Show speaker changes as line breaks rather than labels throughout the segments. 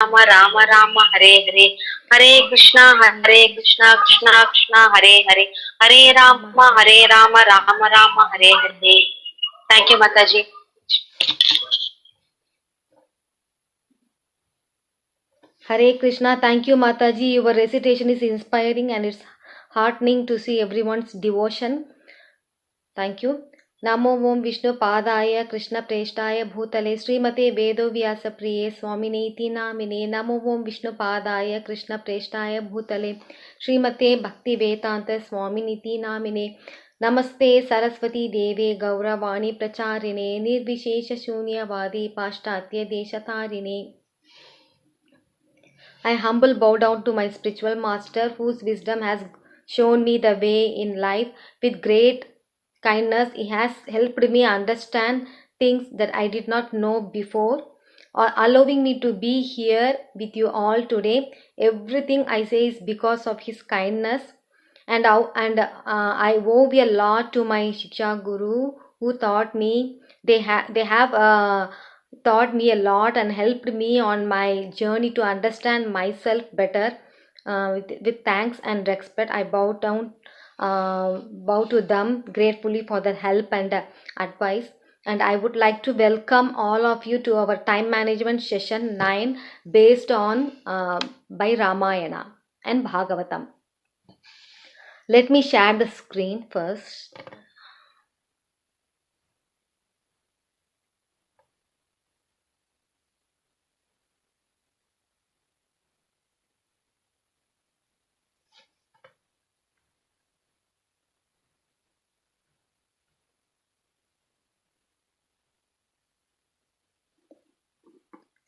Rama, Rama Rama, Hare Hare, Hare Krishna, Krishna Krishna, Hare Hare, Hare Rama, Rama Rama, Hare Hare. Thank you, Mataji.
Hare Krishna. Thank you, Mataji. Your recitation is inspiring and it's heartening to see everyone's devotion. Thank you. Namo Om Vishnu Padaya Krishna Preshtaya Bhutale Srimate Vedo Vyasa Priye Swaminiti Namine. Namo Om Vishnu Padaya Krishna Preshtaya Bhutale Srimate Bhakti Vedanta Swaminiti Namine. Namaste Saraswati Deve Gauravani Pracharine Nirvishesha Shunyavadi Pashtatya Deshatarine. I humble bow down to my spiritual master whose wisdom has shown me the way in life. With great kindness, he has helped me understand things that I did not know before, or allowing me to be here with you all today. Everything I say is because of his kindness, and I owe a lot to my Shiksha Guru who taught me. They have taught me a lot and helped me on my journey to understand myself better. With thanks and respect, I bow to them gratefully for their help and advice. And I would like to welcome all of you to our time management session 9 based on by Ramayana and Bhagavatam. Let me share the screen first.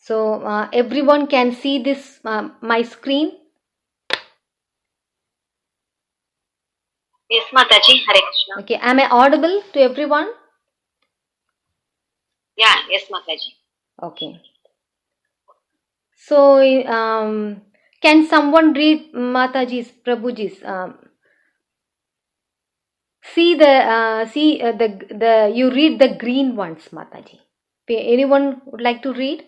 So everyone can see this my screen.
Yes, Mataji. Hare Krishna.
Okay, am I audible to everyone?
Yeah, yes, Mataji.
Okay. So can someone read Mataji's Prabhuji's? See the you read the green ones, Mataji. Anyone would like to read?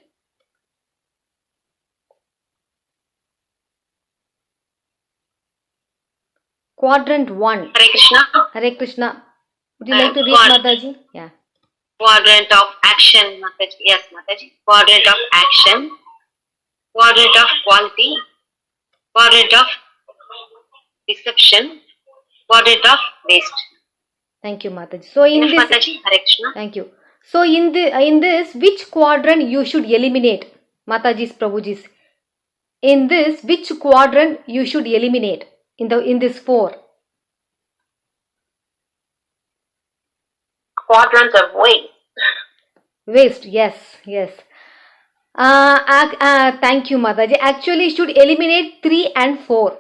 Quadrant 1.
Hare Krishna.
Hare Krishna. Would you like to read, Mataji? Yeah.
Quadrant of action, Mataji. Yes, Mataji. Quadrant of action. Quadrant of quality. Quadrant of deception. Quadrant of waste.
Thank you, Mataji. So in this,
Mataji. Hare Krishna.
Thank you. So in this, which quadrant you should eliminate, Mataji's Prabhuji's? In this, which quadrant you should eliminate in this 4?
Quadrant of waste.
Waste, yes. Thank you, Mataji. Actually, should eliminate 3 and 4.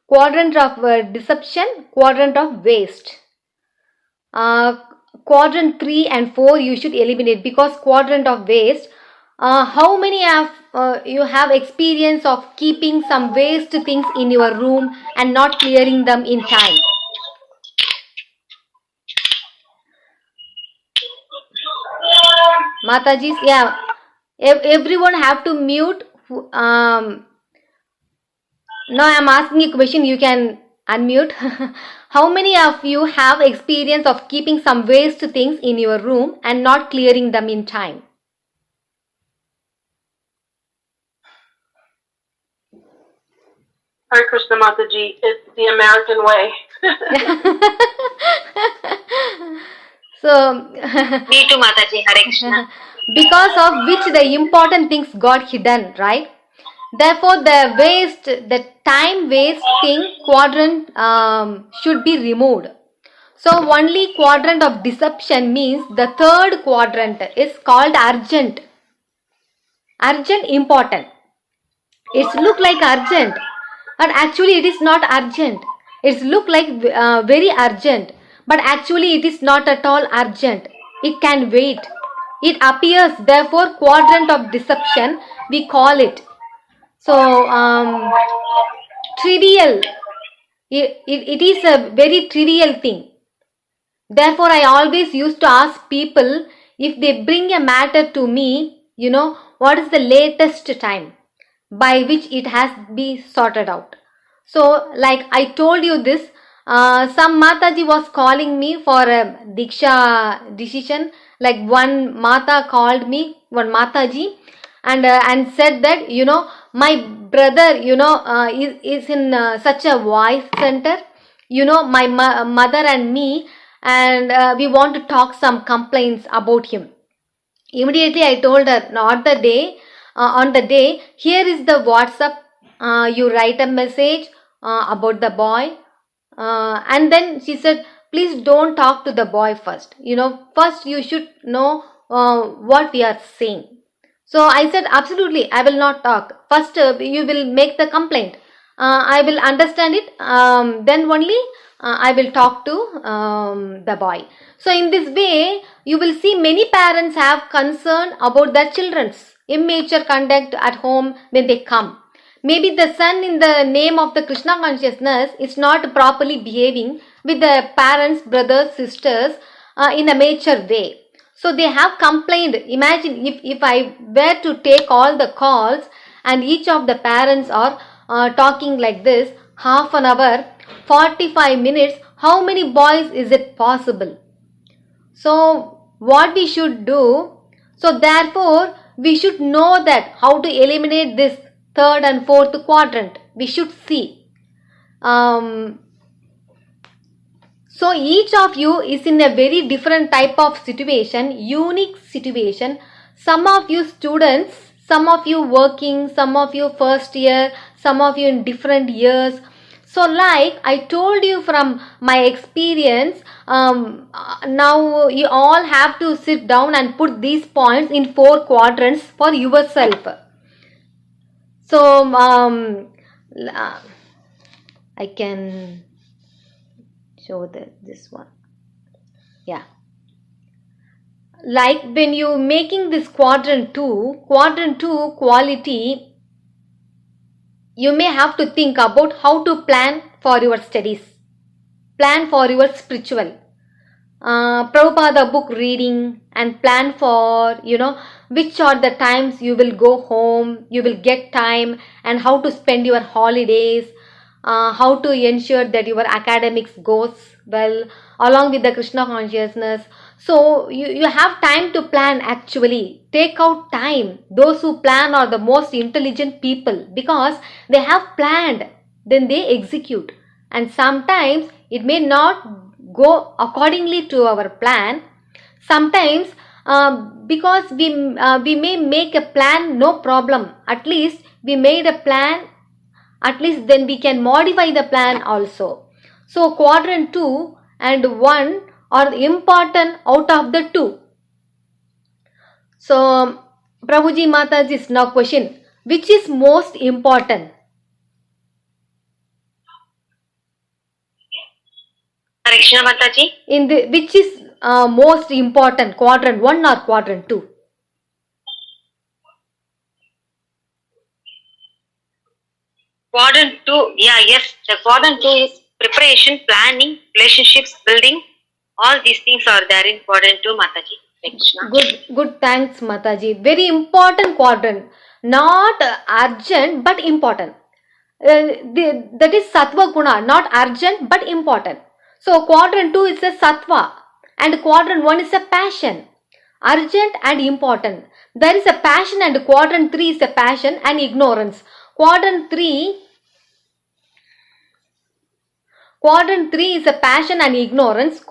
Quadrant of deception, quadrant of waste. Quadrant 3 and 4 you should eliminate, because quadrant of waste. How many of you have experience of keeping some waste things in your room and not clearing them in time? Mataji's, yeah. Everyone have to mute. Now I am asking a question, you can unmute. How many of you have experience of keeping some waste things in your room and not clearing them in time?
Hare Krishna, Mataji, it's the American way.
So,
me too, Mataji. Hare Krishna.
Because of which the important things got hidden, right? Therefore, the time waste thing quadrant should be removed. So, only quadrant of deception means the third quadrant is called urgent. Urgent, important. It's look like urgent, but actually it is not urgent. It's look like very urgent, but actually it is not at all urgent. It can wait. It appears, therefore, quadrant of deception we call it. So, trivial. It is a very trivial thing. Therefore, I always used to ask people, if they bring a matter to me, what is the latest time by which it has been sorted out. So like I told you this, some Mataji was calling me for a Diksha decision. Like one Mata called me, one Mataji, and said that, my brother, is in such a voice center, my mother and me, and we want to talk some complaints about him. Immediately I told her, not the day, on the day, here is the WhatsApp, you write a message about the boy, and then she said, please don't talk to the boy first, first you should know what we are saying. So I said, absolutely, I will not talk. First, you will make the complaint. I will understand it. Then only I will talk to the boy. So in this way, you will see many parents have concern about their children's immature conduct at home when they come. Maybe the son, in the name of the Krishna consciousness, is not properly behaving with the parents, brothers, sisters in a mature way. So they have complained. Imagine if I were to take all the calls and each of the parents are talking like this, half an hour, 45 minutes, how many boys is it possible? So what we should do, so therefore we should know that how to eliminate this third and fourth quadrant. We should see. So each of you is in a very different type of situation, unique situation. Some of you students, some of you working, some of you first year, some of you in different years. So like I told you from my experience, now you all have to sit down and put these points in 4 quadrants for yourself. So I can show this one. Yeah, like when you making this quadrant 2 quality, you may have to think about how to plan for your studies, plan for your spiritual, Prabhupada book reading, and plan for which are the times you will go home, you will get time, and how to spend your holidays, how to ensure that your academics goes well along with the Krishna consciousness. So you have time to plan. Actually take out time. Those who plan are the most intelligent people, because they have planned, then they execute, and sometimes it may not go accordingly to our plan. Sometimes because we may make a plan, no problem, at least we made a plan, at least then we can modify the plan also. So quadrant 2 and 1 are important out of the 2. So Prabhuji Mataji's now question, which is most important?
Hare Krishna Mataji.
In the which is most important, quadrant 1 or quadrant 2?
Quadrant 2, yes, the quadrant 2 is preparation, planning, relationships, building. All these things are there in quadrant 2, Mataji. Hare Krishna.
Good, thanks Mataji. Very important quadrant, not urgent but important. That is sattva guna, not urgent but important. So quadrant 2 is a sattva and quadrant 1 is a passion, urgent and important. There is a passion, and quadrant 3 is a passion and ignorance. Quadrant 3 is a passion and ignorance.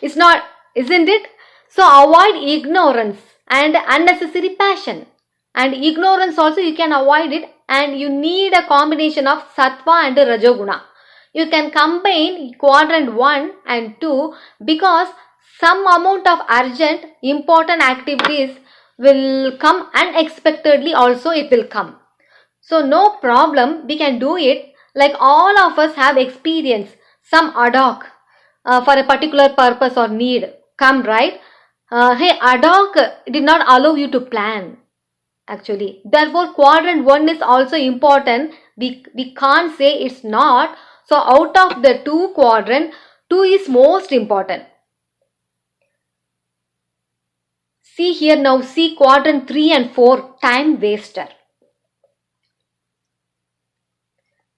It's not, isn't it? So avoid ignorance and unnecessary passion. And ignorance also you can avoid it, and you need a combination of sattva and rajoguna. You can combine quadrant 1 and 2 because some amount of urgent, important activities will come unexpectedly, also it will come. So no problem, we can do it. Like all of us have experience, some ad hoc for a particular purpose or need come, right? Hey, ad hoc did not allow you to plan actually. Therefore quadrant 1 is also important. We can't say it's not. So out of the 2 quadrant, 2 is most important. See here now, see quadrant 3 and 4, time waster.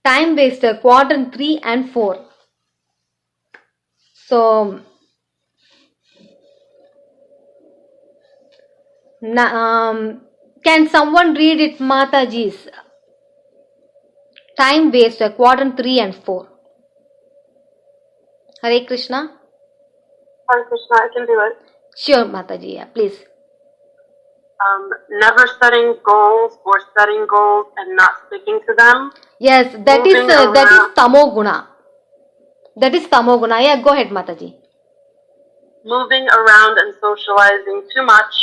Time waster, quadrant 3 and 4. So, can someone read it, Mataji's? Time waster, quadrant 3 and 4. Hare Krishna.
Hare Krishna, I can do it.
Sure, Mataji, yeah, please.
Never setting goals or setting goals and not sticking to them.
Yes, that is tamoguna. That is tamoguna. Yeah, go ahead, Mataji.
Moving around and socializing too much.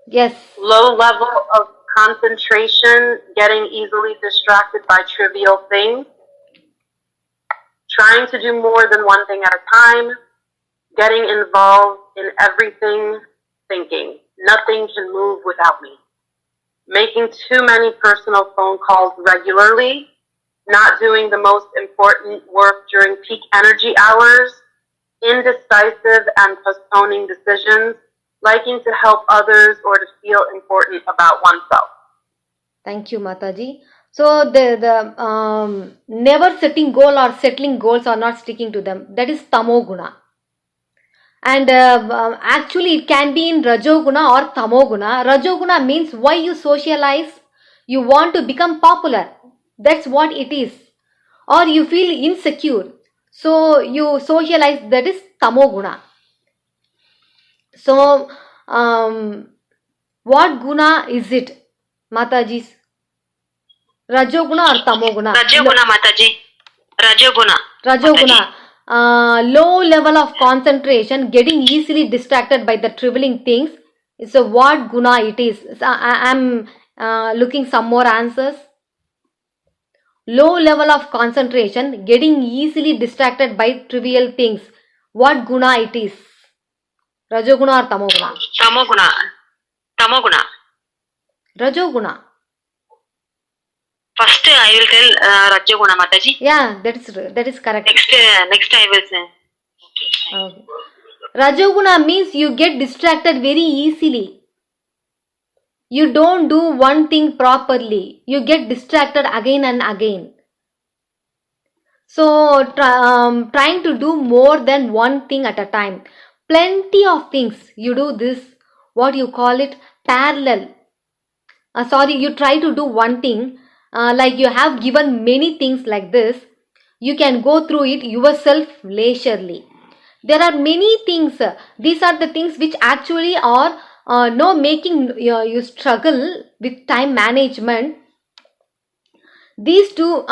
Yes.
Low level of concentration, getting easily distracted by trivial things. Trying to do more than one thing at a time. Getting involved in everything, thinking. Nothing can move without me. Making too many personal phone calls regularly. Not doing the most important work during peak energy hours. Indecisive and postponing decisions. Liking to help others or to feel important about oneself.
Thank you, Mataji. So the never setting goal or settling goals or not sticking to them, that is tamoguna. And actually it can be in rajoguna or tamoguna. Rajoguna means why you socialize, you want to become popular. That's what it is. Or you feel insecure, so you socialize, that is tamoguna. So what guna is it, Mataji's? Rajoguna or tamoguna?
Rajoguna, Mataji. Rajoguna.
Rajoguna. Low level of concentration, getting easily distracted by the trivial things. So what guna it is? So I am looking some more answers. Low level of concentration, getting easily distracted by trivial things. What guna it is? Rajoguna or tamoguna?
Tamoguna. Tamoguna.
Rajoguna.
First I will tell Rajoguna, Mataji.
Yeah, that is correct.
Next I will say.
Okay. Rajoguna means you get distracted very easily. You don't do one thing properly. You get distracted again and again. So trying to do more than one thing at a time. Plenty of things. You do this, what you call it, parallel. You try to do one thing. Like you have given many things like this. You can go through it yourself leisurely. There are many things. These are the things which actually are making you struggle with time management. These two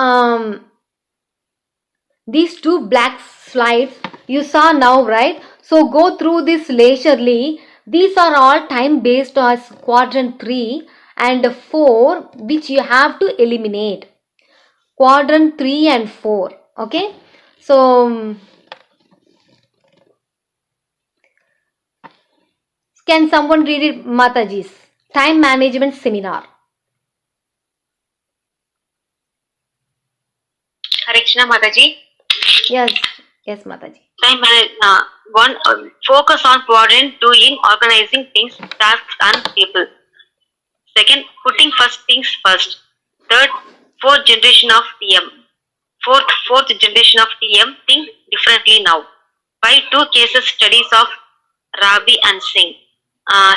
black slides you saw now, right? So go through this leisurely. These are all time based as quadrant 3 and 4, which you have to eliminate. Quadrant 3 and 4. Okay. So can someone read it, Mataji's? Time management seminar.
Hare Krishna, Mataji.
Yes, Mataji.
Time management. One, focus on quadrant 2 in organizing things, tasks and people. Second, putting first things first. Third, fourth generation of TM. Fourth generation of TM think differently now. 5, 2 cases studies of Rabi and Singh.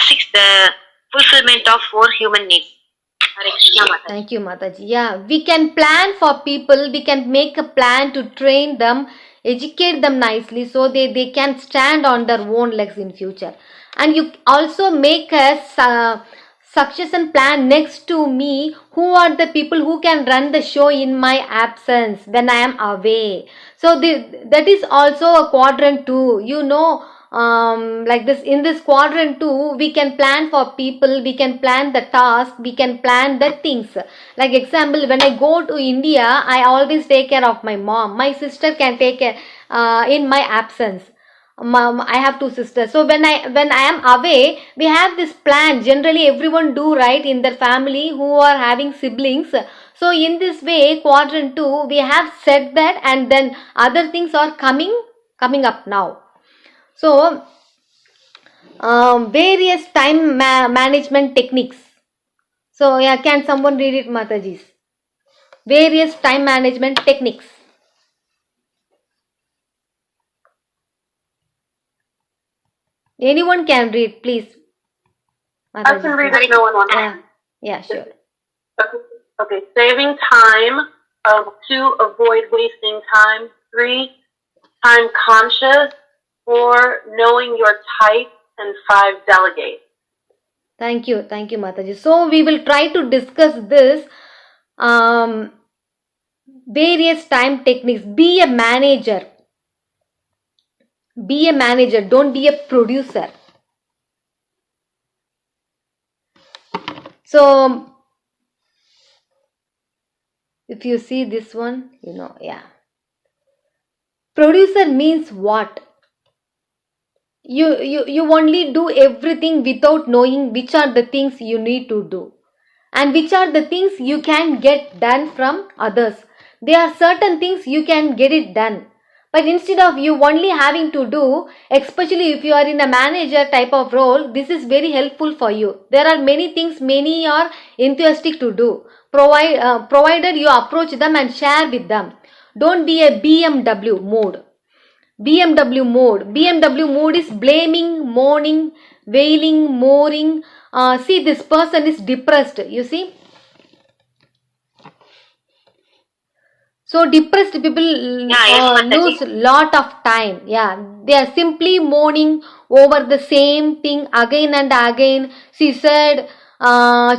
6, the fulfillment of 4 human needs. Hare Krishna, Mataji.
Thank you, Mataji. Yeah, we can plan for people. We can make a plan to train them, educate them nicely so they can stand on their own legs in future. And you also make a succession plan next to me. Who are the people who can run the show in my absence when I am away? So that is also a quadrant 2. You know, like this, in this quadrant 2 we can plan for people, we can plan the task, we can plan the things. Like example, when I go to India, I always take care of my mom. My sister can take care in my absence. I have 2 sisters. So when I am away, we have this plan. Generally everyone do, right, in their family who are having siblings. So in this way, quadrant 2 we have said that, and then other things are coming up now. So various time management techniques. So yeah, can someone read it, Mataji? Various time management techniques. Anyone can read, please.
I can read if no one wants to.
Yeah, sure.
Okay, saving time, 2, avoid wasting time, 3, time conscious, 4, knowing your type, and 5, delegate.
Thank you, Mataji. So we will try to discuss this various time techniques. Be a manager. Be a manager, don't be a producer. So if you see this one, yeah. Producer means what? You only do everything without knowing which are the things you need to do and which are the things you can get done from others. There are certain things you can get it done. But instead of you only having to do, especially if you are in a manager type of role, this is very helpful for you. There are many things many are enthusiastic to do. Provided you approach them and share with them. Don't be a BMW mode. BMW mode is blaming, mourning, wailing, mooring. See, this person is depressed. You see? So depressed people lose lot of time. Yeah, they are simply mourning over the same thing again and again. She said,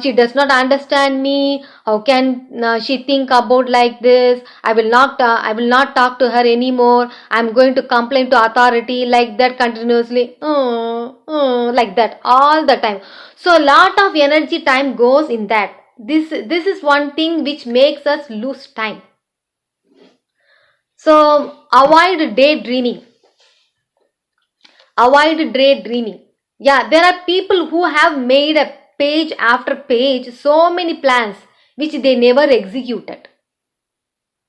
she does not understand me. How can she think about like this? I will not talk to her anymore. I am going to complain to authority, like that continuously. Like that all the time. So a lot of energy time goes in that. This is one thing which makes us lose time. So avoid daydreaming. Avoid daydreaming. Yeah, there are people who have made a page after page, so many plans which they never executed.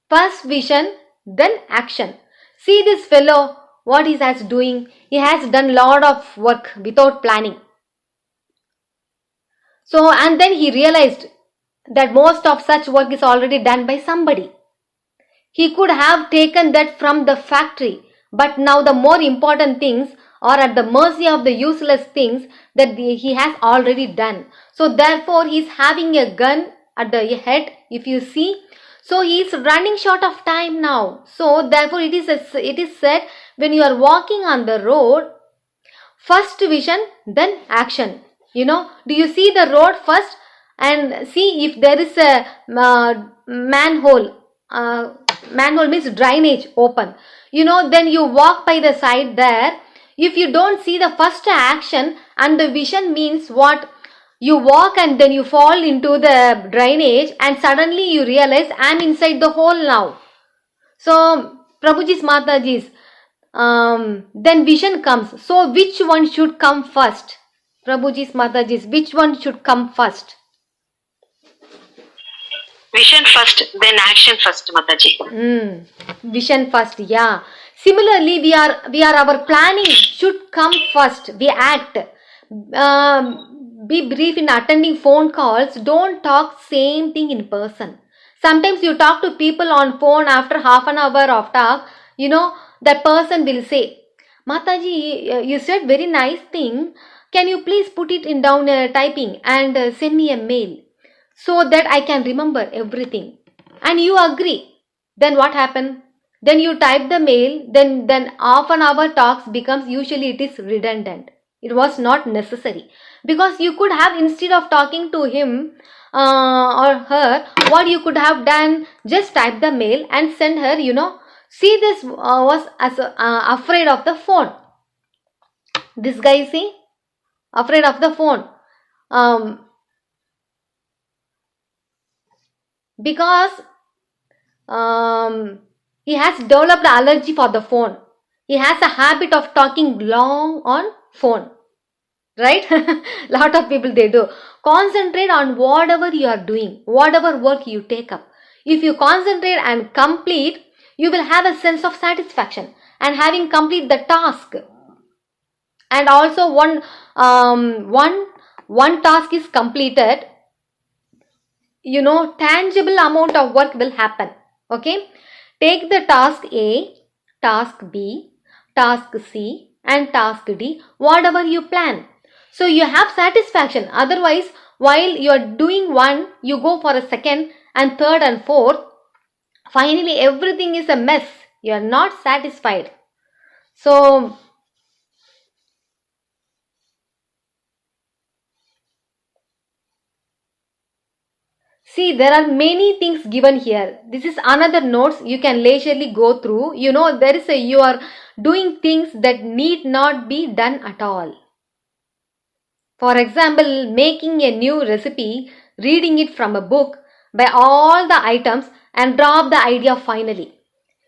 First vision, then action. See this fellow, what he has doing. He has done lot of work without planning. So, and then he realized that most of such work is already done by somebody. He could have taken that from the factory, but now the more important things are at the mercy of the useless things that he has already done. So therefore he is having a gun at the head, if you see. So he is running short of time now. So therefore it is said, when you are walking on the road, first vision, then action. Do you see the road first and see if there is a manhole. Manhole means drainage open. Then you walk by the side there. If you don't see the first action, and the vision means what? You walk and then you fall into the drainage and suddenly you realize I am inside the hole now. So Prabhuji's, Mataji's, then vision comes. So which one should come first? Prabhuji's, Mataji's, which one should come first?
Vision first, then action first, Mataji.
Vision first, yeah. Similarly, we are our planning should come first. We act. Be brief in attending phone calls. Don't talk same thing in person. Sometimes you talk to people on phone after half an hour of talk. That person will say, Mataji, you said very nice thing. Can you please put it in down typing and send me a mail, so that I can remember everything. And you agree. Then what happened? Then you type the mail, then half an hour talks becomes, usually it is redundant. It was not necessary. Because you could have, instead of talking to him or her, what you could have done, just type the mail and send her, See, this was afraid of the phone. This guy, see, afraid of the phone. Because he has developed allergy for the phone. He has a habit of talking long on phone. Right? Lot of people, they do. Concentrate on whatever you are doing, whatever work you take up. If you concentrate and complete, you will have a sense of satisfaction and having complete the task. and also one task is completed, tangible amount of work will happen. Okay, take the task A, task B, task C and task D, whatever you plan. So you have satisfaction. Otherwise, while you are doing one, you go for a second and third and fourth. Finally, everything is a mess. You are not satisfied. So, see, there are many things given here. This is another notes you can leisurely go through. There is you are doing things that need not be done at all. For example, making a new recipe, reading it from a book, by all the items and drop the idea finally.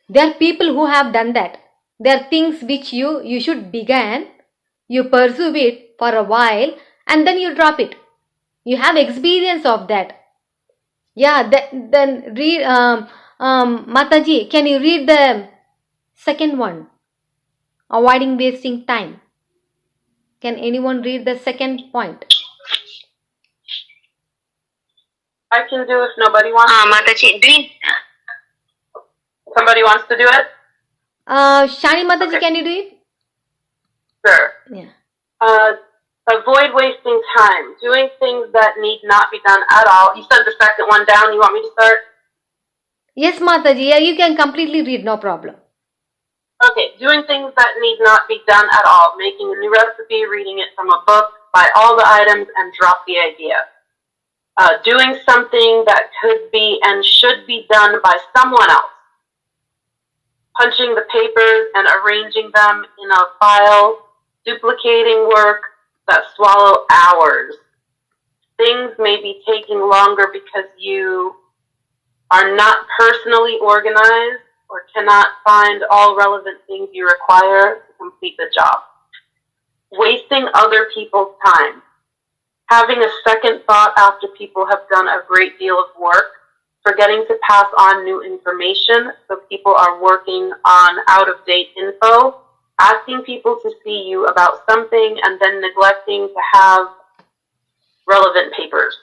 There are people who have done that. There are things which you should begin, you pursue it for a while and then you drop it. You have experience of that. Yeah, then read, Mataji, can you read the second one? Avoiding wasting time. Can anyone read the second point?
I can do if nobody wants.
Mataji, doing.
Somebody wants to do it?
Shani Mataji, okay. Can you do it?
Sure.
Yeah.
Avoid wasting time. Doing things that need not be done at all. You said the second one down. You want me to start?
Yes, Mataji. Yeah, you can completely read. No problem.
Okay. Doing things that need not be done at all. Making a new recipe, reading it from a book, buy all the items, and drop the idea. Doing something that could be and should be done by someone else. Punching the papers and arranging them in a file. Duplicating work that swallow hours. Things may be taking longer because you are not personally organized or cannot find all relevant things you require to complete the job. Wasting other people's time. Having a second thought after people have done a great deal of work. Forgetting to pass on new information so people are working on out-of-date info. Asking people to see you about something and then neglecting to have relevant papers.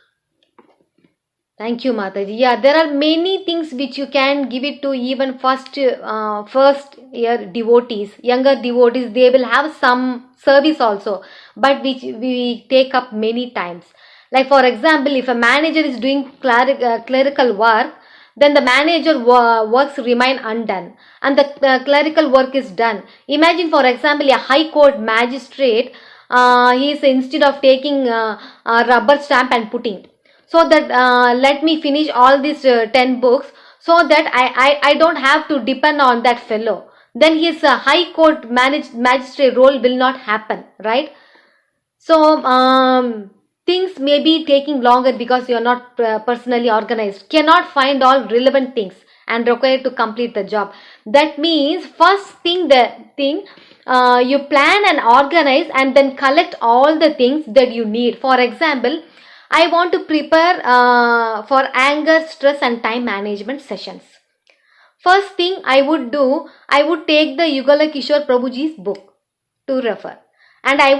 Thank you, Mataji. Yeah, there are many things which you can give it to even first year devotees, younger devotees. They will have some service also, but which we take up many times. Like for example, if a manager is doing clerical work, then the manager works remain undone and the clerical work is done. Imagine for example a high court magistrate, he is instead of taking a rubber stamp and putting, so that let me finish all these 10 books so that I don't have to depend on that fellow. Then his high court magistrate role will not happen, right? So things may be taking longer because you are not personally organized, cannot find all relevant things and required to complete the job. That means first thing you plan and organize and then collect all the things that you need. For example, I want to prepare for anger, stress and time management sessions. First thing I would do, I would take the Yugala Kishore Prabhuji's book to refer. And I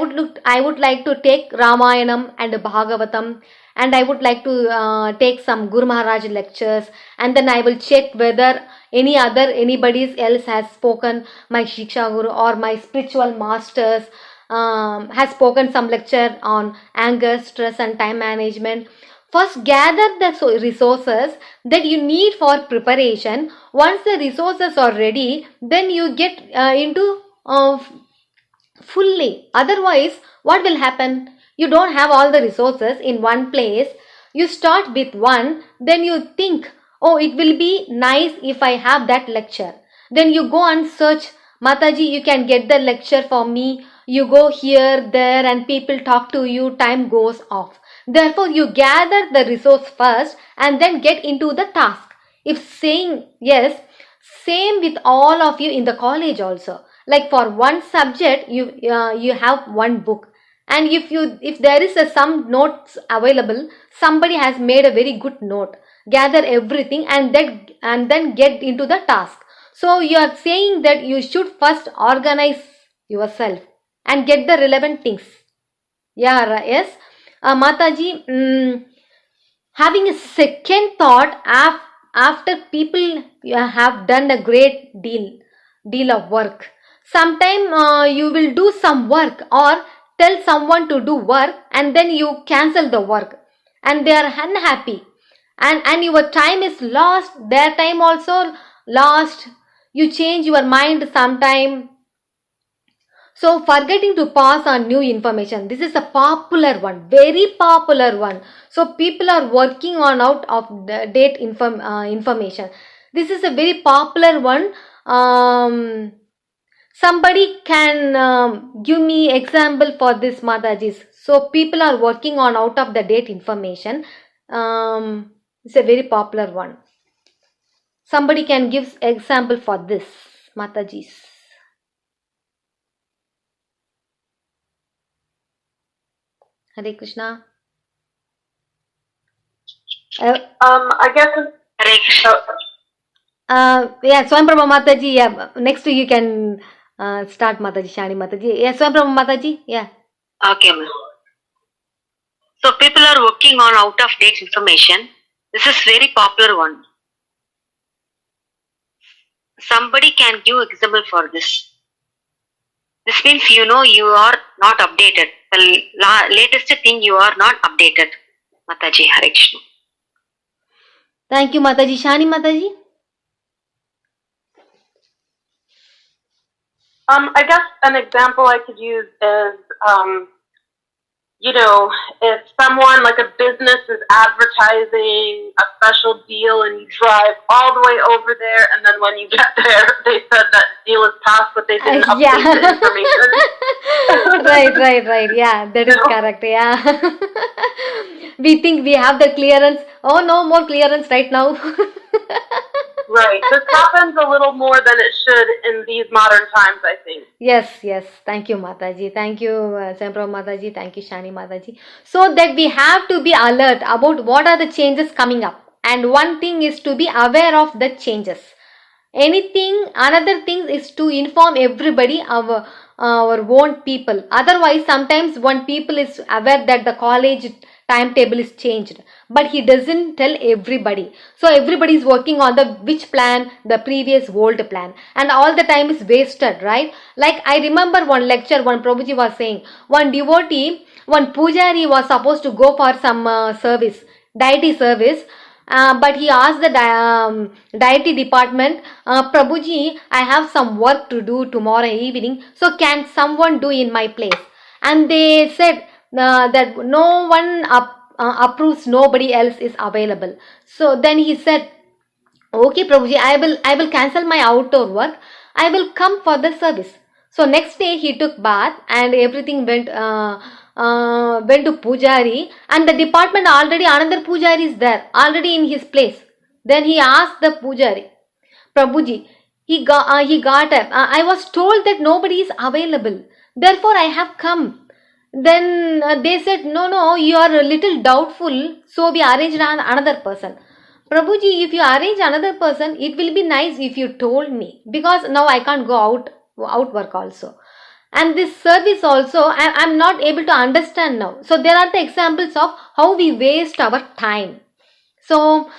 would like to take Ramayanam and Bhagavatam, and I would like to take some Guru Maharaj lectures, and then I will check whether anybody else has spoken, my Shiksha Guru or my spiritual masters has spoken some lecture on anger, stress and time management. First gather the resources that you need for preparation. Once the resources are ready, then you get into fully. Otherwise, what will happen? You don't have all the resources in one place. You start with one, then you think, oh, it will be nice if I have that lecture. Then you go and search, Mataji, you can get the lecture for me. You go here, there, and people talk to you, time goes off. Therefore, you gather the resource first and then get into the task. If saying yes, same with all of you in the college also. Like for one subject, you have one book, and if there is some notes available, somebody has made a very good note. Gather everything and then get into the task. So you are saying that you should first organize yourself and get the relevant things. Yeah, yes. Mataji, having a second thought after people have done a great deal of work. Sometime you will do some work or tell someone to do work, and then you cancel the work and they are unhappy, and your time is lost, their time also lost. You change your mind sometime. So forgetting to pass on new information. This is a popular one, very popular one. So people are working on out of the date information. This is a very popular one. Somebody can give me example for this, Matajis. So people are working on out of the date information. It's a very popular one. Somebody can give example for this, Matajis. Hare Krishna.
I guess.
Hare Krishna.
Yeah, Swamprabha Mataji. Yeah, next you can start, Mataji, Shani Mataji. Yeah, Swamprabha Mataji. Yeah.
Okay, ma'am. So people are working on out of date information. This is very popular one. Somebody can give example for this. This means you know you are not updated. The latest thing you are not updated. Mataji, Hare Krishna.
Thank you, Mataji. Shani Mataji.
I guess an example I could use is, if someone, like a business, is advertising a special deal and you drive all the way over there, and then when you get there, they said that deal is passed, but they didn't update the information.
Right. Yeah, that is correct. Yeah. We think we have the clearance. Oh, no more clearance right now.
Right. This happens a little more than it should in these modern times, I think.
Yes. Thank you, Mataji. Thank you, Swamprabha Mataji. Thank you, Shani Mataji. So that we have to be alert about what are the changes coming up. And one thing is to be aware of the changes. Another thing is to inform everybody, our own people. Otherwise, sometimes one people is aware that the college timetable is changed, but he doesn't tell everybody. So everybody is working on the which plan, the previous old plan, and all the time is wasted, right? Like I remember one lecture, one Prabhuji was saying, one devotee, one pujari was supposed to go for some service, deity service. But he asked the deity department, Prabhuji, I have some work to do tomorrow evening, so can someone do in my place? And they said that no one approves, nobody else is available. So then he said, okay Prabhuji, I will cancel my outdoor work, I will come for the service. So next day he took bath and everything went to Pujari, and the department already another Pujari is there, already in his place. Then he asked the Pujari, Prabhuji, he got up. I was told that nobody is available, therefore I have come. Then they said, no, you are a little doubtful, so we arranged another person. Prabhuji, if you arrange another person, it will be nice if you told me, because now I can't go out work also. And this service also, I'm not able to understand now. So there are the examples of how we waste our time. So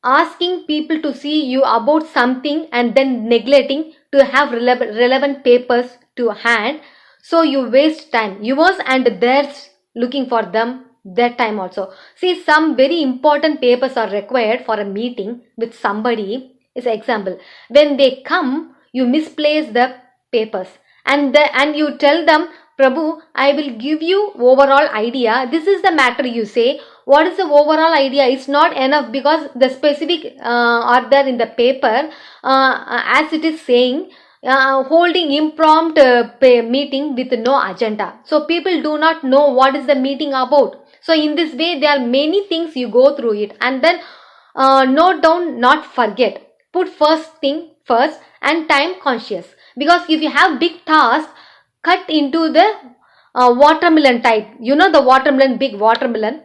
asking people to see you about something and then neglecting to have relevant papers to hand. So you waste time, yours and theirs, looking for them, that time also. See, some very important papers are required for a meeting with somebody. Is an example. When they come, you misplace the papers and you tell them, Prabhu, I will give you overall idea. This is the matter, you say. What is the overall idea? It's not enough, because the specific are there in the paper, as it is saying, holding impromptu meeting with no agenda. So people do not know what is the meeting about. So in this way, there are many things you go through it, and then note down, not forget. Put first thing first and time conscious. Because if you have big task, cut into the watermelon type. You know the watermelon, big watermelon.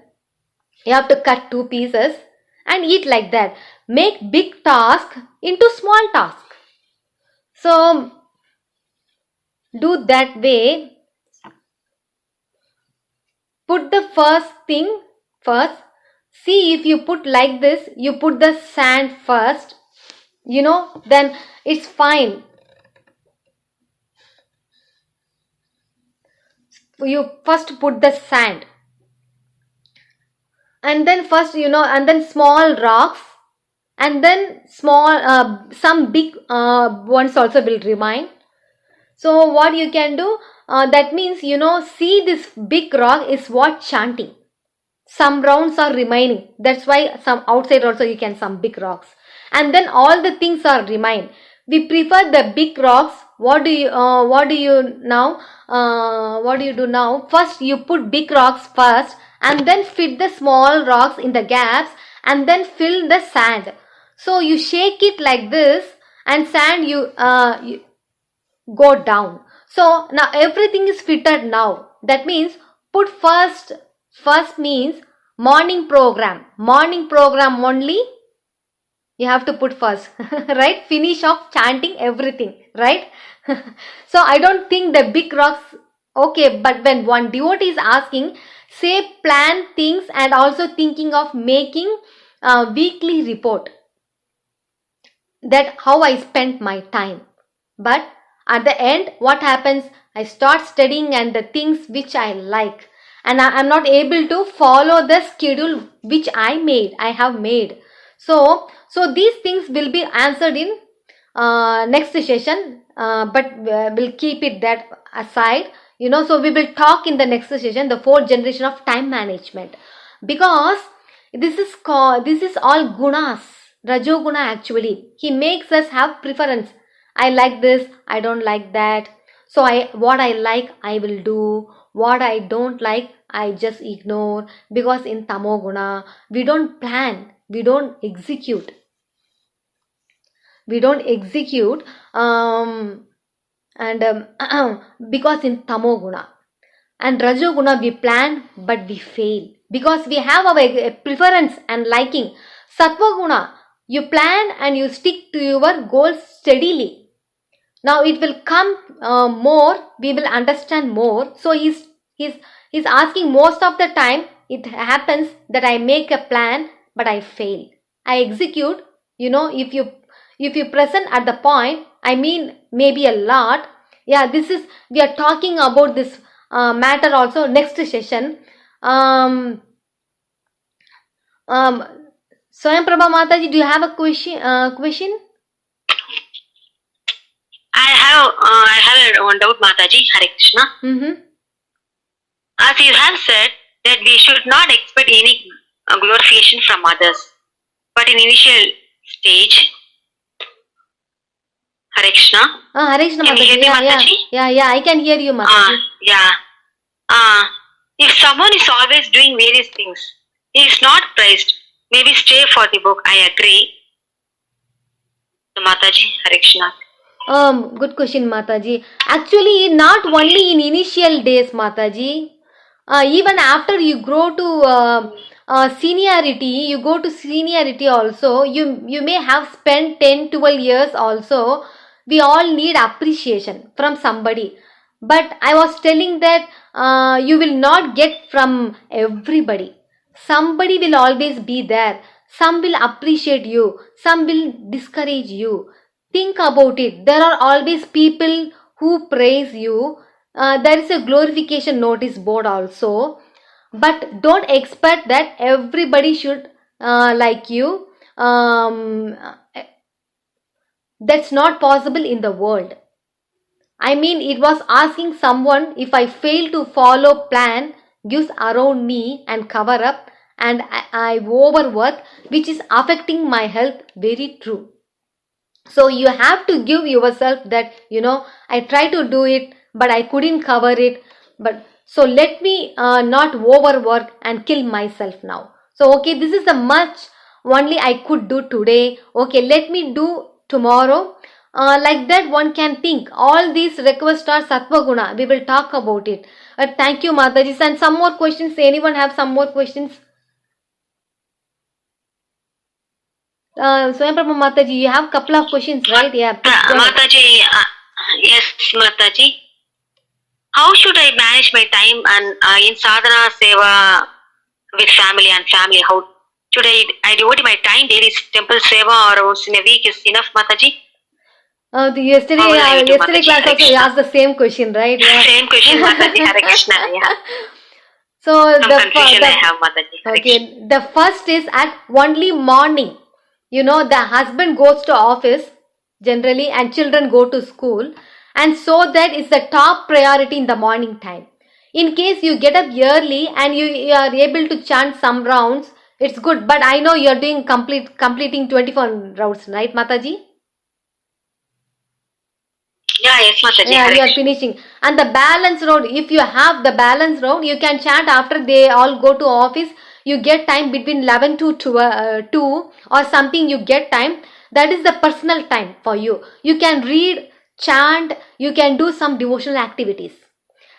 You have to cut 2 pieces and eat like that. Make big task into small task. So do that way. Put the first thing first. See, if you put like this, you put the sand first, then it's fine. You first put the sand, and then and then small rocks, and then some big ones also will remain. So what you can do, that means, see, this big rock is what chanting. Some rounds are remaining. That's why some outside also you can some big rocks. And then all the things are remain. We prefer the big rocks. What do you do now? First you put big rocks first, and then fit the small rocks in the gaps, and then fill the sand. So you shake it like this, and sand you go down. So now everything is fitted now. That means put first means morning program only you have to put first. Right? Finish off chanting everything, right? So I don't think the big rocks, okay, but when one devotee is asking, say plan things and also thinking of making a weekly report that how I spent my time. But at the end, what happens? I start studying and the things which I like, and I am not able to follow the schedule which I have made. So these things will be answered in next session, but we'll keep it that aside. So we will talk in the next session the fourth generation of time management, because this is all gunas, rajoguna actually. He makes us have preference. I like this, I don't like that. So what I like I will do, what I don't like I just ignore, because in tamoguna we don't plan, we don't execute. Because in tamoguna. And rajoguna we plan but we fail, because we have our preference and liking. Satvaguna, you plan and you stick to your goals steadily. Now it will come more, we will understand more. So he's asking, most of the time it happens that I make a plan but I fail. I execute, if you present at the point, I mean maybe a lot. Yeah, we are talking about this matter also next session. Swayam Prabha Mataji, do you have a question?
I have one doubt, Mataji. Hare Krishna.
Mm-hmm.
As you have said that we should not expect any glorification from others, but in initial stage. Hare Krishna.
Hare Krishna,
Can you hear me, Mataji?
Yeah, I can hear you, Mataji.
If someone is always doing various things, he is not praised. Maybe stay for the book. I agree. So, Mataji, Hare Krishna.
Good question, Mataji. Actually, not only in initial days, Mataji. Even after you grow to seniority, also, you may have spent 10-12 years also. We all need appreciation from somebody. But I was telling that you will not get from everybody. Somebody will always be there. Some will appreciate you. Some will discourage you. Think about it. There are always people who praise you. There is a glorification notice board also. But don't expect that everybody should like you. That's not possible in the world. I mean, it was asking someone, if I fail to follow plan, gives around me and cover up, and I overwork, which is affecting my health. Very true. So you have to give yourself that, I try to do it, but I couldn't cover it. But so let me not overwork and kill myself now. So, okay, this is the much only I could do today. Okay, let me do tomorrow. Like that one can think. All these requests are Sattva Guna. We will talk about it. Thank you, Mataji. And some more questions. Anyone have some more questions? Swayamprabha Mataji, you have couple of questions, right? Yeah. Please go ahead.
Mataji, yes, Mataji. How should I manage my time and in sadhana seva with family and family? How should I devote my time daily temple seva or once in a week is enough, Mataji?
Yesterday
How will I do,
yesterday
Mataji?
class
Hare
also you
Krishna.
asked the same question, right? Yeah.
Same question, Mataji. Hare Krishna. Yeah.
So
Some confusion I have, Mataji. Hare Krishna.
okay, the first is at only morning. You know, the husband goes to office generally and children go to school, and so that is the top priority in the morning time. In case you get up early and you are able to chant some rounds, it's good. But I know you are doing completing 24 rounds, right, Mataji?
Yeah, yes, Mataji.
Yeah,
Hare
you are
Krishna.
finishing. And the balance round, if you have the balance round, you can chant after they all go to office. You get time between 11 to 2 or something, you get time. That is the personal time for you. You can read, chant, you can do some devotional activities.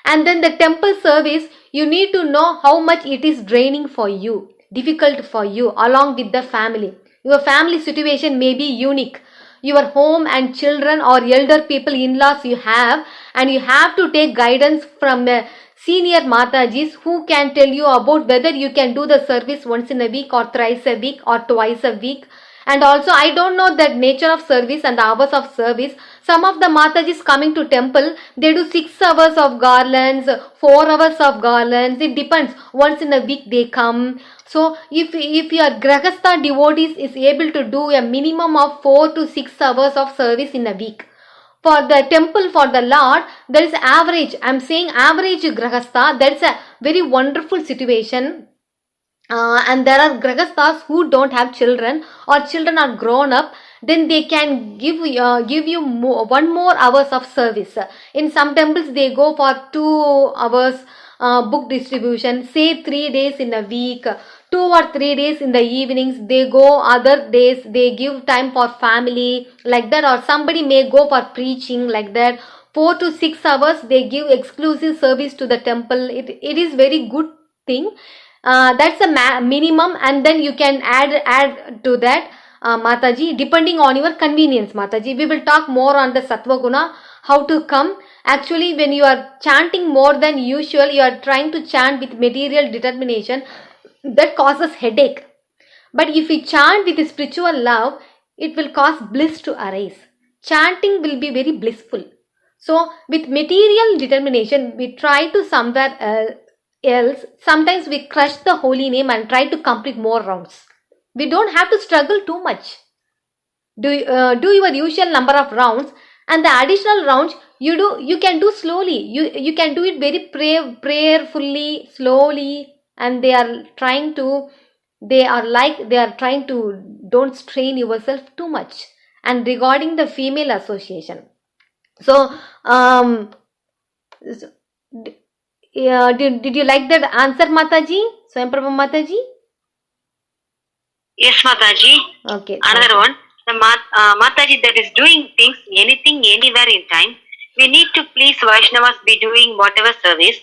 And then the temple service, you need to know how much it is draining for you, difficult for you, along with the family. Your family situation may be unique. Your home and children or elder people, in-laws you have, and you have to take guidance from senior Matajis who can tell you about whether you can do the service once in a week or thrice a week or twice a week. And also, I don't know that nature of service and the hours of service. Some of the Matajis coming to temple, they do 6 hours of garlands, 4 hours of garlands. It depends. Once in a week they come. So, if your Grahastha devotees is able to do a minimum of 4 to 6 hours of service in a week, for the temple for the Lord, there is average. I am saying average Grahastha. That is a very wonderful situation. And there are Grahasthas who don't have children or children are grown up, then they can give you one more hours of service. In some temples they go for 2 hours book distribution, say 3 days in a week, 2 or 3 days in the evenings, they go other days, they give time for family like that, or somebody may go for preaching like that. 4 to 6 hours they give exclusive service to the temple. It is very good thing. That's the minimum, and then you can add to that, Mataji, depending on your convenience, Mataji. We will talk more on the Sattva Guna, how to come. Actually, when you are chanting more than usual, you are trying to chant with material determination, that causes headache. But if we chant with spiritual love, it will cause bliss to arise. Chanting will be very blissful. So, with material determination, we try to somewhere else, sometimes we crush the holy name and try to complete more rounds. We don't have to struggle too much. Do your usual number of rounds, and the additional rounds you can do slowly. You can do it very prayerfully, slowly, and they are trying to don't strain yourself too much. And regarding the female association, so yeah, did you like that answer, Mataji? Swayamprabha Mataji?
Yes, Mataji.
Okay.
Another one. The Mataji that is doing things, anything, anywhere in time. We need to please Vaishnavas be doing whatever service.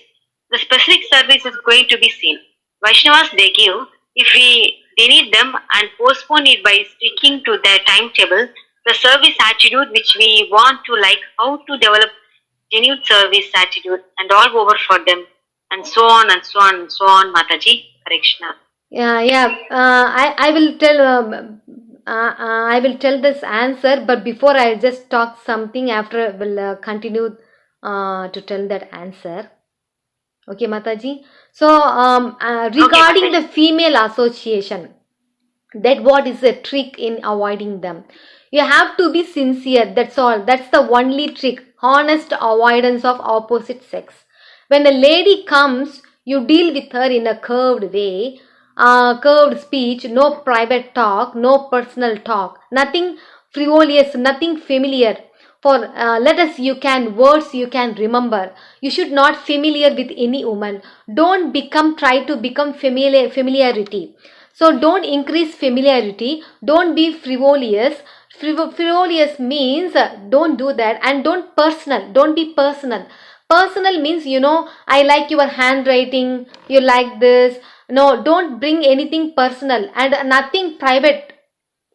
The specific service is going to be seen. Vaishnavas they give, if they need them and postpone it by sticking to their timetable, the service attitude which we want to, like how to develop genuine service attitude and all over for them, and so on and so on and so on, Mataji. Hare Krishna.
Yeah. I will tell this answer, but before I just talk something, after will continue to tell that answer. Okay, Mataji. So regarding the female association, that what is the trick in avoiding them? You have to be sincere. That's all. That's the only trick. Honest avoidance of opposite sex. When a lady comes, you deal with her in a curved way, curved speech, no private talk, no personal talk, nothing frivolous, nothing familiar. For letters words you can remember. You should not familiar with any woman. Don't try to become familiarity. So don't increase familiarity. Don't be frivolous. Frivolous means don't do that, and don't be personal. Personal means, I like your handwriting, you like this. No, don't bring anything personal and nothing private.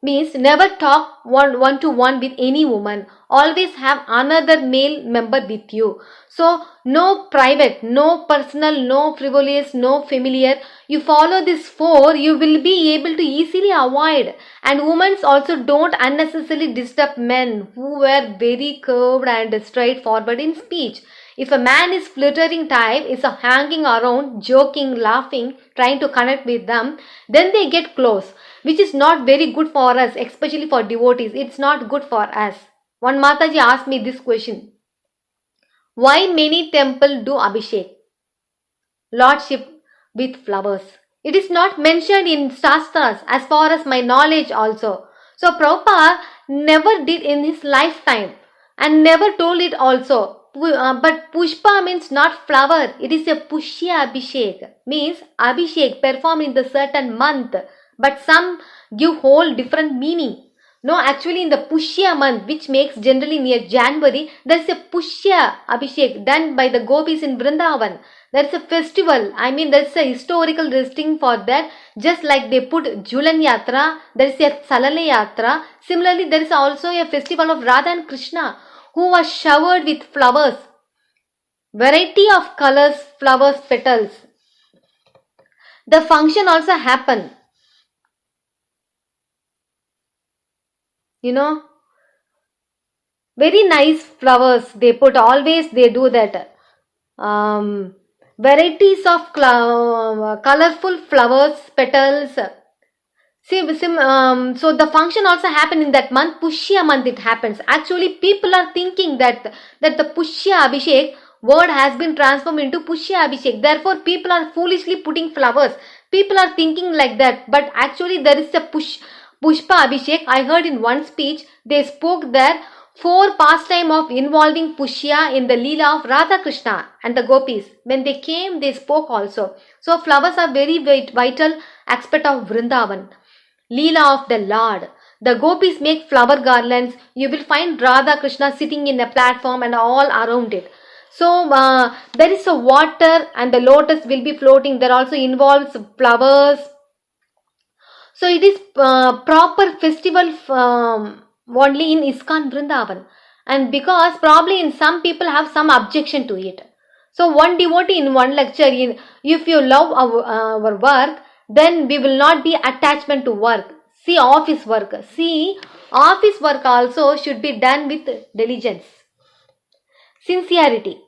Means never talk one to one with any woman. Always have another male member with you. So no private, no personal, no frivolous, no familiar. You follow this four, you will be able to easily avoid. And women also don't unnecessarily disturb men who were very curved and straightforward in speech. If a man is flittering type, is hanging around, joking, laughing, trying to connect with them, then they get close, which is not very good for us, especially for devotees. It's not good for us. One Mataji asked me this question. Why many temples do Abhishek? Lordship with flowers. It is not mentioned in Shastras as far as my knowledge also. So Prabhupada never did in his lifetime and never told it also. But Pushpa means not flower. It is a Pushya Abhishek. Means Abhishek performed in the certain month. But some give whole different meaning. No, actually in the Pushya month, which makes generally near January, there is a Pushya Abhishek done by the gopis in Vrindavan. There is a festival. I mean, there is a historical listing for that. Just like they put Julan Yatra, there is a Salale Yatra. Similarly, there is also a festival of Radha and Krishna, who was showered with flowers. Variety of colors, flowers, petals. The function also happened. You know, very nice flowers they put. Always they do that. Varieties of colorful flowers, petals. So the function also happened in that month, Pushya month it happens. Actually, people are thinking that the Pushya Abhishek word has been transformed into Pushya Abhishek. Therefore, people are foolishly putting flowers. People are thinking like that. But actually, there is a Pushpa Abhishek. I heard in one speech, they spoke there 4 pastime of involving Pushya in the Leela of Radha Krishna and the gopis. When they came, they spoke also. So, flowers are very vital aspect of Vrindavan. Leela of the Lord. The gopis make flower garlands. You will find Radha Krishna sitting in a platform and all around it. So there is a water and the lotus will be floating. There also involves flowers. So it is proper festival only in ISKCON Vrindavan. And because probably in some people have some objection to it. So one devotee in one lecture, if you love our work, then we will not be attachment to work. See office work. See office work also should be done with diligence. Sincerity.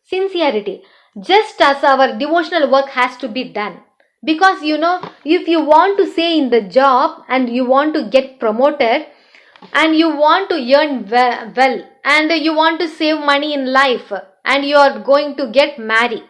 Sincerity. Just as our devotional work has to be done. Because if you want to stay in the job and you want to get promoted, and you want to earn well, and you want to save money in life, and you are going to get married,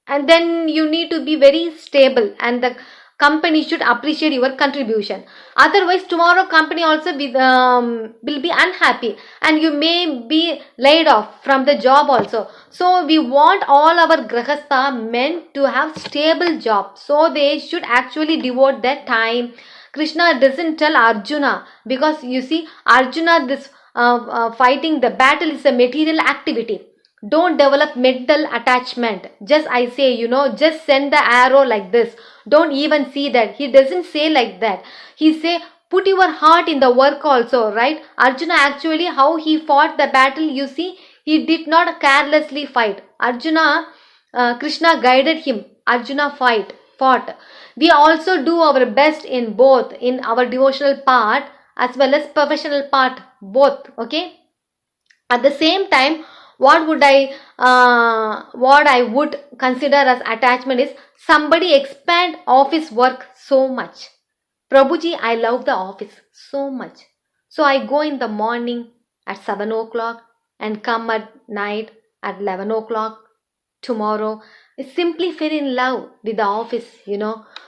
and then you need to be very stable, and the company should appreciate your contribution. Otherwise, tomorrow company also will be unhappy, and you may be laid off from the job also. So we want all our grahastha men to have stable job, so they should actually devote their time. Krishna doesn't tell Arjuna, because you see, Arjuna, this fighting the battle is a material activity. Don't develop mental attachment. Just I say, just send the arrow like this. Don't even see that. He doesn't say like that. He say, put your heart in the work also, right? Arjuna actually, how he fought the battle, you see, he did not carelessly fight. Arjuna, Krishna guided him. Arjuna fought. We also do our best in both, in our devotional part as well as professional part, both. Okay. At the same time, what I would consider as attachment is somebody expand office work so much. Prabhuji, I love the office so much. So I go in the morning at 7 o'clock and come at night at 11 o'clock. Tomorrow is simply fell in love with the office,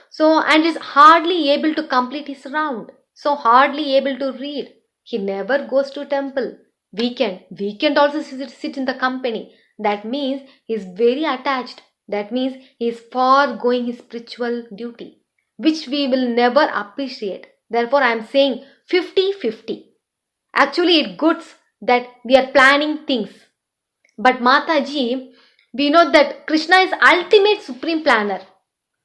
So, and is hardly able to complete his round. So, hardly able to read. He never goes to temple. Weekend also sit in the company. That means he is very attached. That means he is foregoing his spiritual duty, which we will never appreciate. Therefore, I am saying 50-50. Actually, it goods that we are planning things. But Mataji, We know that Krishna is ultimate supreme planner.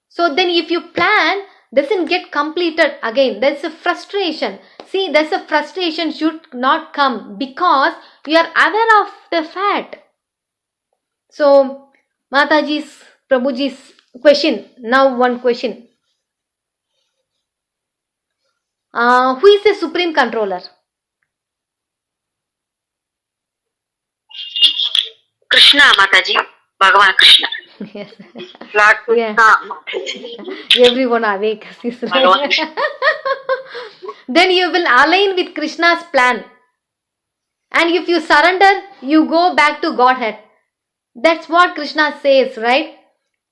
So then if you plan doesn't get completed, again there's a frustration. See, there's a frustration should not come because you are aware of the fact. So Mataji's, Prabhuji's question. Now one question. Who is the supreme controller?
Krishna, Mataji. Bhagavan Krishna.
Yes.
Lord Krishna.
Yeah. Everyone awake. Then you will align with Krishna's plan. And if you surrender, you go back to Godhead. That's what Krishna says, right?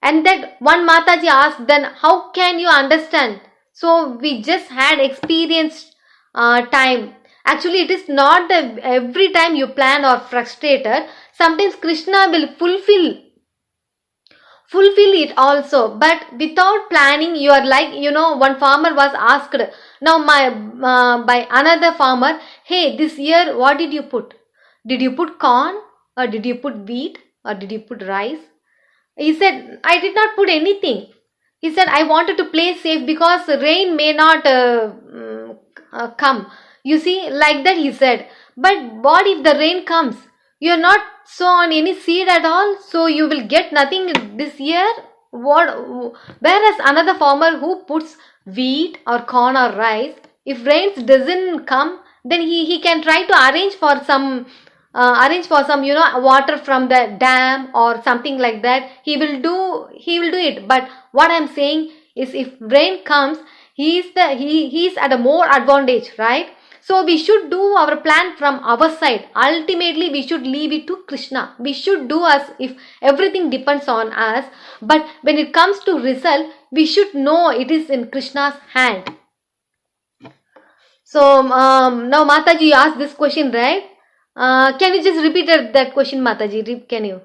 And that one Mataji asked, then how can you understand? So we just had experienced time. Actually, it is not the every time you plan or frustrated. Sometimes Krishna will fulfill it also, but without planning you are like, one farmer was asked now by another farmer, hey, this year what did you put corn, or did you put wheat, or did you put rice? He said, I did not put anything. He said, I wanted to play safe because rain may not come. You see, like that he said. But what if the rain comes? You are not sown any seed at all, so you will get nothing this year. Whereas another farmer who puts wheat or corn or rice, if rains doesn't come, then he can try to arrange for some water from the dam or something like that. He will do it. But what I'm saying is, if rain comes, he is at a more advantage, right? So we should do our plan from our side. Ultimately, we should leave it to Krishna. We should do as if everything depends on us. But when it comes to result, we should know it is in Krishna's hand. So now Mataji, you asked this question, right? Can you just repeat that question, Mataji? Can you?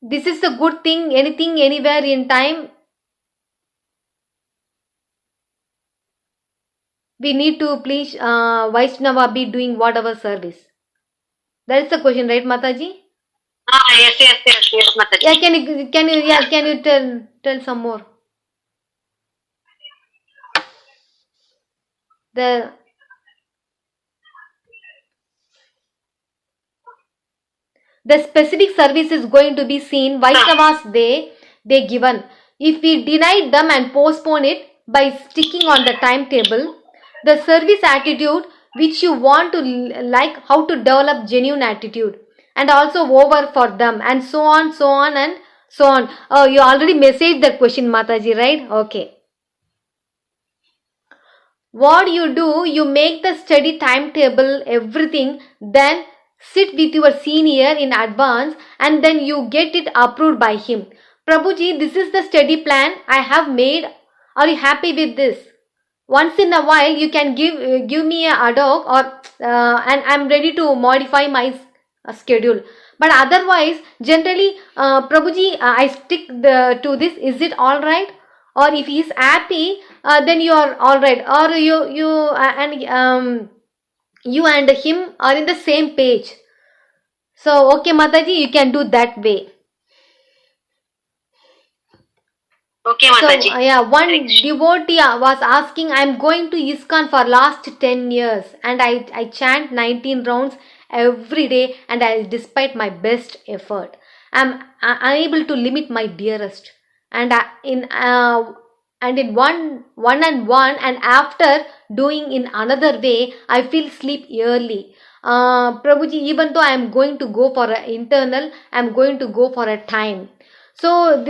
This is a good thing, anything, anywhere in time. We need to please Vaishnava be doing whatever service. That is the question, right, Mataji?
Yes, Mataji.
Yeah, can you tell some more? The specific service is going to be seen. Vaishnavas, they given. If we deny them and postpone it by sticking on the timetable, the service attitude which you want to like, how to develop genuine attitude, and also over for them, and so on. Oh, you already messaged that question, Mataji, right? Okay. What you do, you make the study timetable, everything, then sit with your senior in advance, and then you get it approved by him. Prabhuji, this is the study plan I have made. Are you happy with this? Once in a while, you can give me a ad hoc, or and I'm ready to modify my schedule. But otherwise, generally, Prabhuji, I stick to this. Is it all right? Or if he is happy, then you are all right. Or you and him are in the same page. So, okay, Mataji, you can do that way.
Okay, Mataji.
So, one devotee was asking, I'm going to ISKCON for last 10 years and I chant 19 rounds every day, and despite my best effort, I'm unable to limit my dearest. And in one and after doing in another way, I feel sleep early. Prabhuji, even though I am going to go for an internal, I am going to go for a time. So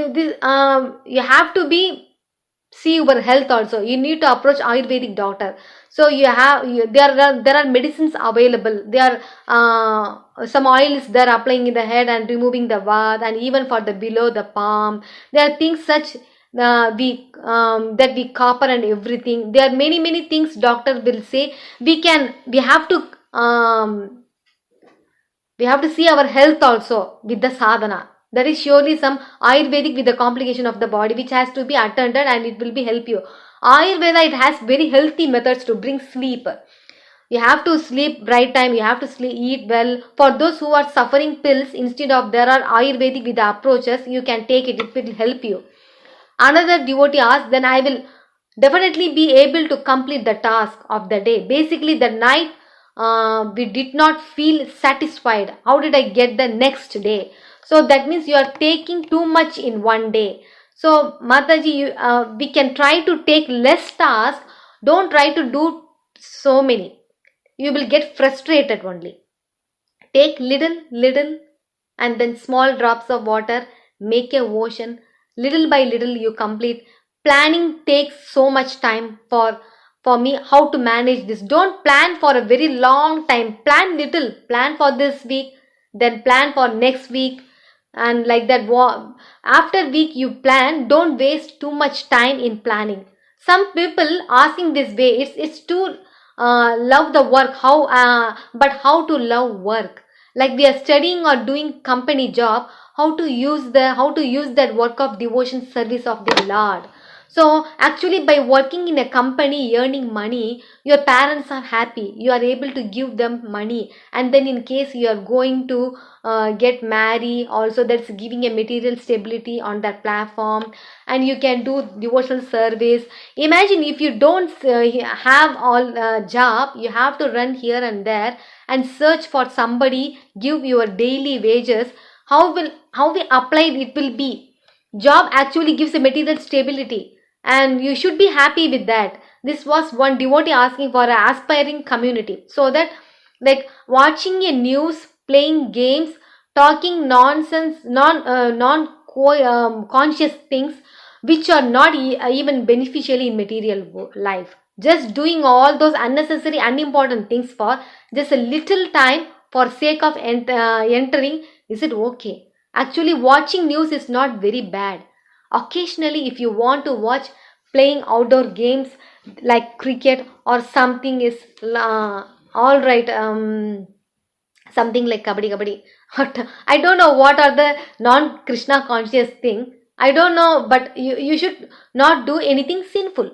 you have to see your health also. You need to approach Ayurvedic doctor. So there are medicines available. There are some oils they are applying in the head and removing the vat, and even for the below the palm. There are things such that we copper and everything. There are many things doctor will say. We have to see our health also with the sadhana. There is surely some Ayurvedic with the complication of the body which has to be attended, and it will be help you. Ayurveda, it has very healthy methods to bring sleep. You have to sleep right time, you have to eat well. For those who are suffering pills, instead of there are Ayurvedic with the approaches, you can take it, it will help you. Another devotee asked, then I will definitely be able to complete the task of the day. Basically, the night we did not feel satisfied. How did I get the next day? So that means you are taking too much in one day. So Mataji, we can try to take less tasks. Don't try to do so many. You will get frustrated only. Take little, and then small drops of water make a ocean. Little by little you complete. Planning takes so much time for me how to manage this. Don't plan for a very long time. Plan little. Plan for this week, then plan for next week, and like that. After week you plan. Don't waste too much time in planning. Some people asking this way, it's too love the work, but how to love work? Like we are studying or doing company job, how to use that work of devotion service of the Lord. So actually, by working in a company earning money, your parents are happy, you are able to give them money, and then in case you are going to get married also, that's giving a material stability on that platform, and you can do devotional service. Imagine if you don't have all job, you have to run here and there and search for somebody give your daily wages. How we applied it will be. Job actually gives a material stability, and you should be happy with that. This was one devotee asking for an aspiring community, so that like watching a news, playing games, talking nonsense, conscious things which are not even beneficial in material life. Just doing all those unnecessary, unimportant things for just a little time for sake of entering, is it okay? Actually, watching news is not very bad. Occasionally, if you want to watch playing outdoor games like cricket or something, is all right. Something like kabaddi. I don't know what are the non-Krishna conscious thing. I don't know, but you should not do anything sinful.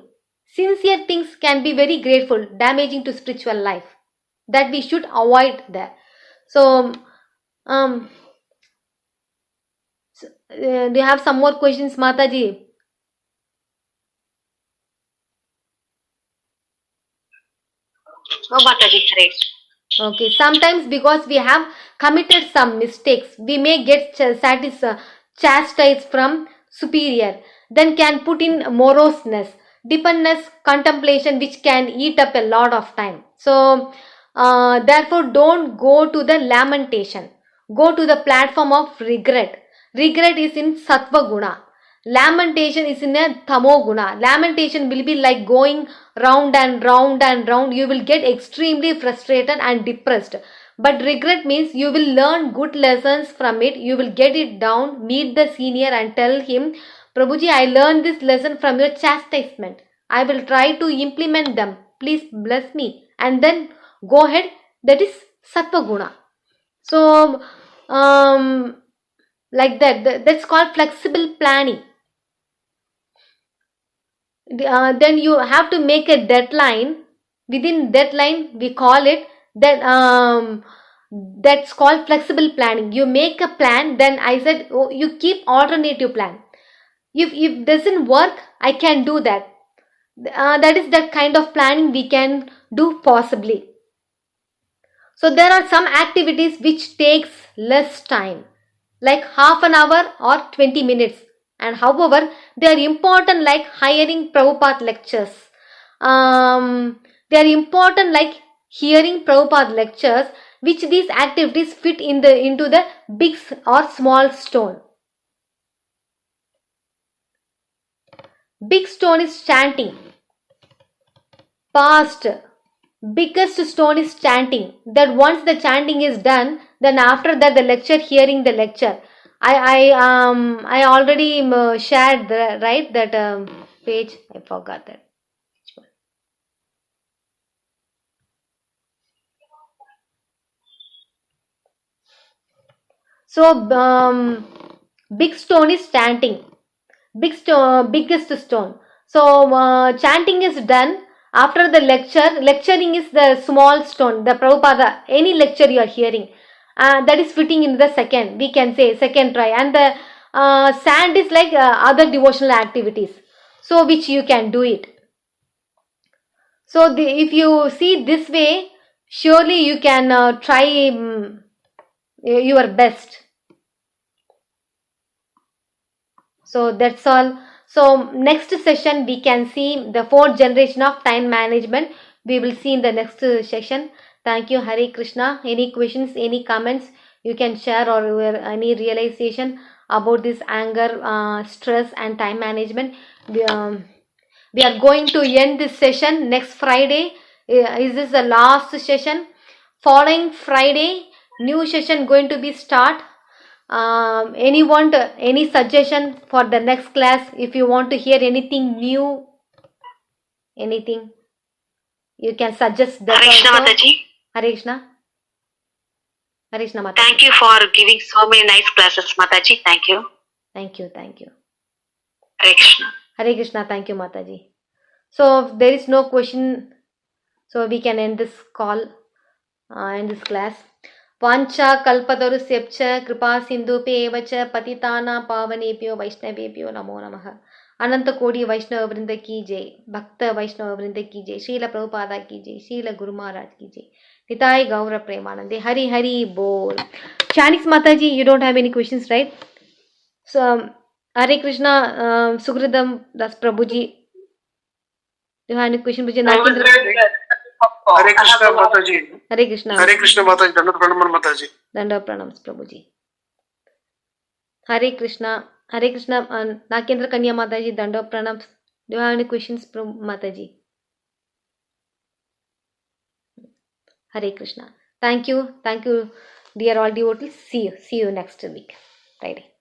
Sincere things can be very grateful, damaging to spiritual life. That we should avoid that. So, um, do you have some more questions, Mataji?
No, Mataji, Hare.
Okay, sometimes because we have committed some mistakes, we may get chastised from superior, then can put in moroseness, dependence, contemplation, which can eat up a lot of time. So, therefore, don't go to the lamentation. Go to the platform of regret. Regret is in Sattva Guna. Lamentation is in a Tamo Guna. Lamentation will be like going round and round and round. You will get extremely frustrated and depressed. But regret means you will learn good lessons from it. You will get it down, meet the senior and tell him, Prabhuji, I learned this lesson from your chastisement. I will try to implement them. Please bless me. And then go ahead. That is Sattva Guna. So, like that's called flexible planning. Then you have to make a deadline. Within deadline, we call it that that's called flexible planning. You make a plan, then I said, oh, you keep alternative plan. If doesn't work, I can do that. That is the kind of planning we can do possibly. So there are some activities which takes less time, like half an hour or 20 minutes. And however, they are important like hiring Prabhupada lectures. They are important like hearing Prabhupada lectures, which these activities fit into the big or small stone. Big stone is chanting. Past. Biggest stone is chanting. That once the chanting is done, then after that the lecture, hearing the lecture. I already shared that page. I forgot that. So big stone is chanting. Biggest stone. So chanting is done. After the lecturing is the small stone, the Prabhupada, any lecture you are hearing, that is fitting in the second, we can say second try. And the sand is like other devotional activities, so which you can do it. So if you see this way, surely you can try your best. So that's all. So next session we can see the fourth generation of time management. We will see in the next session. Thank you. Hare Krishna. Any questions, any comments you can share, or your any realization about this anger, stress and time management. We are going to end this session next Friday. Is this the last session? Following Friday, new session going to be start. Any suggestion for the next class? If you want to hear anything new, anything, you can suggest that.
Hare Krishna
also.
Mataji.
Hare Krishna. Hare Krishna Mataji.
Thank you for giving so many nice classes, Mataji. Thank you.
Thank you. Thank you.
Hare Krishna.
Hare Krishna. Thank you, Mataji. So if there is no question, so we can end this call, end this class. Vancha kalpatarusya kripa sindhupe evacha patitana pavanebhyo vaishnavebhyo namo namaha. Ananta Kodi Vaishnava Vrinda ki jai, Bhakta Vaishnava Vrinda ki jai, Srila Prabhupada ki jai, Srila Guru Maharaj ki jai, Nitai Gaura Premanande, Hari Hari Bol. Chanix Mataji, you don't have any questions, right? So, Hare Krishna, Sugridam Das Prabhuji. Do you have any question?
Hare Krishna Mataji.
Hare Krishna.
Hare Krishna Mataji. Danda Pranam Mataji.
Danda Pranams Prabhuji. Hare Krishna. Hare Krishna. Nakendra Kanya Mataji. Danda Pranams. Do you have any questions from Mataji? Hare Krishna. Thank you. Thank you, dear all devotees. See you next week. Friday.